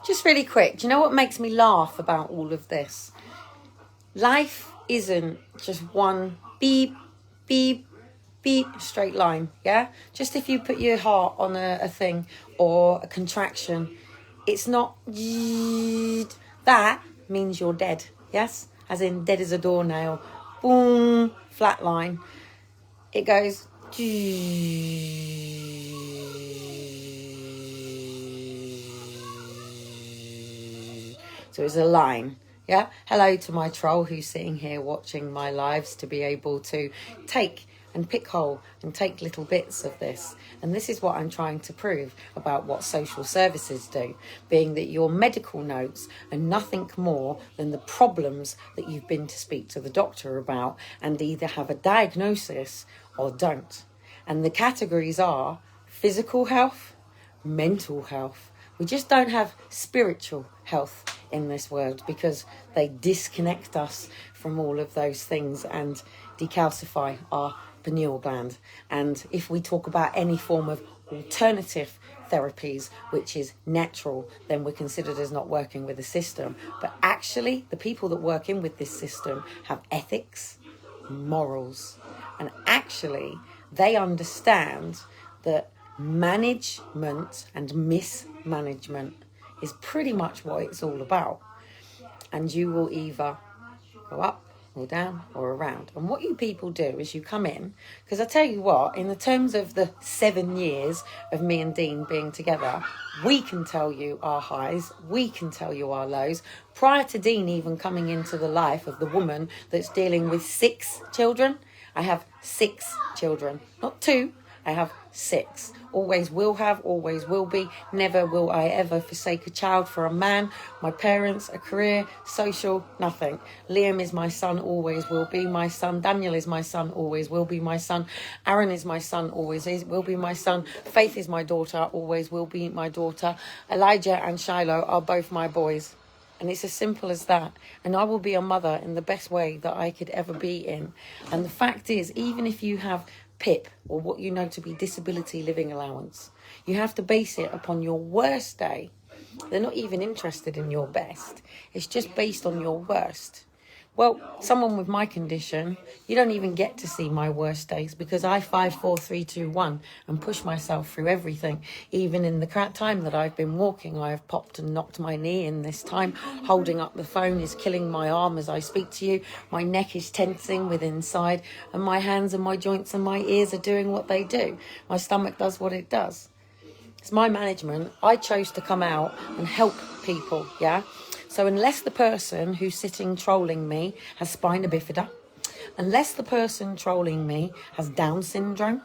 Just really quick, do you know what makes me laugh about all of this? Life isn't just one beep, beep, beep straight line, yeah? Just if you put your heart on a thing or a contraction, it's not that means you're dead, yes? As in dead as a doornail. Boom, flat line. It goes so it's a line. Yeah. Hello to my troll who's sitting here watching my lives to be able to take and pick hole and take little bits of this. And this is what I'm trying to prove about what social services do, being that your medical notes are nothing more than the problems that you've been to speak to the doctor about and either have a diagnosis or don't. And the categories are physical health, mental health. We just don't have spiritual health in this world because they disconnect us from all of those things and decalcify our pineal gland. And if we talk about any form of alternative therapies, which is natural, then we're considered as not working with the system. But actually, the people that work in with this system have ethics, morals, and actually they understand that management and mismanagement is pretty much what it's all about. And you will either go up or down or around. And what you people do is you come in, because I tell you what, in the terms of the 7 years of me and Dean being together, we can tell you our highs, we can tell you our lows. Prior to Dean even coming into the life of the woman that's dealing with 6 children, I have 6 children, not 2. I have 6. Always will have, always will be. Never will I ever forsake a child for a man, my parents, a career, social, nothing. Liam is my son, always will be my son. Daniel is my son, always will be my son. Aaron is my son, will be my son. Faith is my daughter, always will be my daughter. Elijah and Shiloh are both my boys. And it's as simple as that. And I will be a mother in the best way that I could ever be in. And the fact is, even if you have PIP, or what you know to be disability living allowance, you have to base it upon your worst day. They're not even interested in your best. It's just based on your worst. Well, someone with my condition, you don't even get to see my worst days because I 5, 4, 3, 2, 1 and push myself through everything. Even in the time that I've been walking, I have popped and knocked my knee in this time. Holding up the phone is killing my arm as I speak to you. My neck is tensing with inside and my hands and my joints and my ears are doing what they do. My stomach does what it does. It's my management. I chose to come out and help people, yeah? So unless the person who's sitting trolling me has spina bifida, unless the person trolling me has Down syndrome,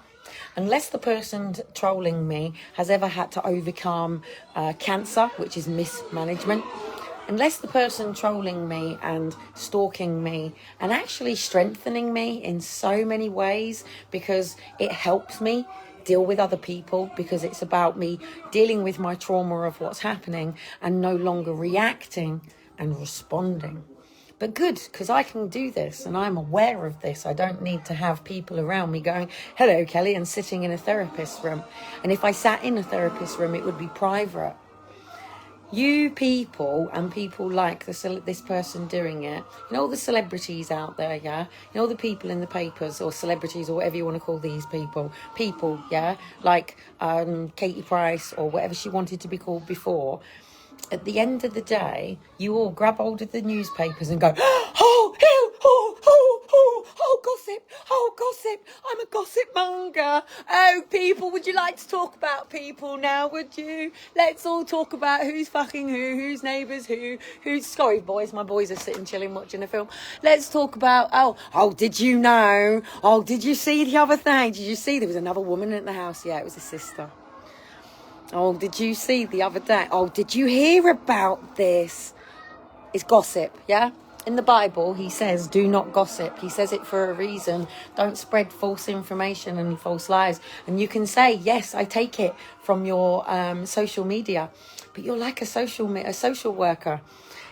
unless the person trolling me has ever had to overcome cancer, which is mismanagement, unless the person trolling me and stalking me and actually strengthening me in so many ways because it helps me deal with other people, because it's about me dealing with my trauma of what's happening and no longer reacting and responding. But good, because I can do this and I'm aware of this. I don't need to have people around me going, hello, Kelly, and sitting in a therapist room. And if I sat in a therapist room, it would be private. You people and people like this person doing it, you know, all the celebrities out there, yeah? You know, all the people in the papers or celebrities or whatever you want to call these people, yeah? Like Katie Price or whatever she wanted to be called before. At the end of the day, you all grab hold of the newspapers and go, gossip, I'm a gossip monger. Oh, people, would you like to talk about people now, would you? Let's all talk about who's fucking who's neighbours who's... Sorry, boys, my boys are sitting chilling watching a film. Let's talk about, oh, did you know? Oh, did you see the other thing? Did you see there was another woman in the house? Yeah, it was a sister. Oh, did you see the other day? Oh, did you hear about this? It's gossip, yeah? In the Bible, he says, do not gossip. He says it for a reason. Don't spread false information and false lies. And you can say, yes, I take it from your social media. But you're like a social worker.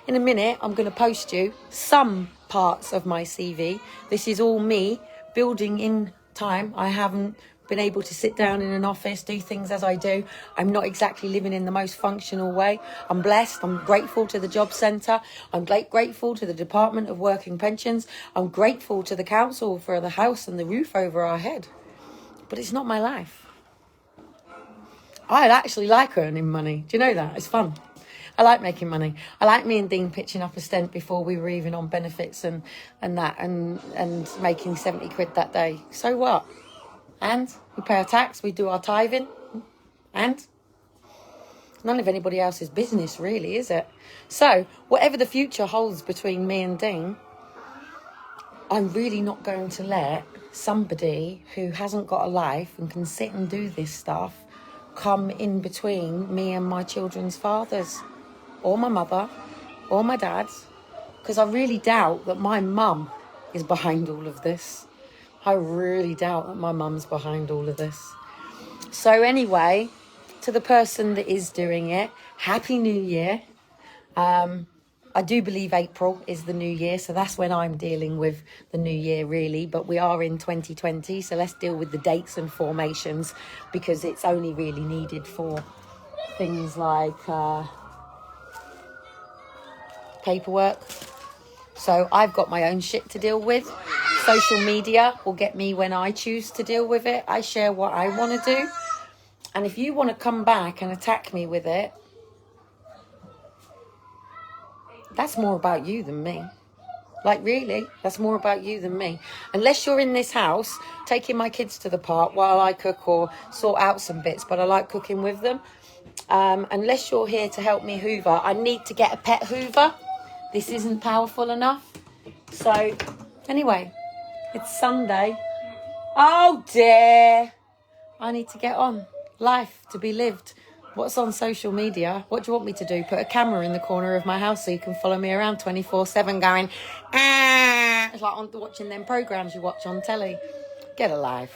In a minute, I'm going to post you some parts of my CV. This is all me building in time. I haven't been able to sit down in an office, do things as I do. I'm not exactly living in the most functional way. I'm blessed. I'm grateful to the job centre. I'm grateful to the Department of Work and Pensions. I'm grateful to the council for the house and the roof over our head. But it's not my life. I actually like earning money. Do you know that? It's fun. I like making money. I like me and Dean pitching up a stent before we were even on benefits and making 70 quid that day. So what? And we pay our tax, we do our tithing, and none of anybody else's business, really, is it? So whatever the future holds between me and Dean, I'm really not going to let somebody who hasn't got a life and can sit and do this stuff come in between me and my children's fathers, or my mother, or my dad's, because I really doubt that my mum is behind all of this. I really doubt that my mum's behind all of this. So anyway, to the person that is doing it, Happy New Year. I do believe April is the new year, so that's when I'm dealing with the new year, really. But we are in 2020, so let's deal with the dates and formations, because it's only really needed for things like paperwork. So I've got my own shit to deal with. Social media will get me when I choose to deal with it. I share what I want to do. And if you want to come back and attack me with it, that's more about you than me. Like, really, that's more about you than me. Unless you're in this house taking my kids to the park while I cook or sort out some bits, but I like cooking with them. Unless you're here to help me hoover, I need to get a pet hoover. This isn't powerful enough. So, anyway, it's Sunday. Oh dear. I need to get on. Life to be lived. What's on social media? What do you want me to do? Put a camera in the corner of my house so you can follow me around 24/7 going, ah. It's like watching them programmes you watch on telly. Get a life.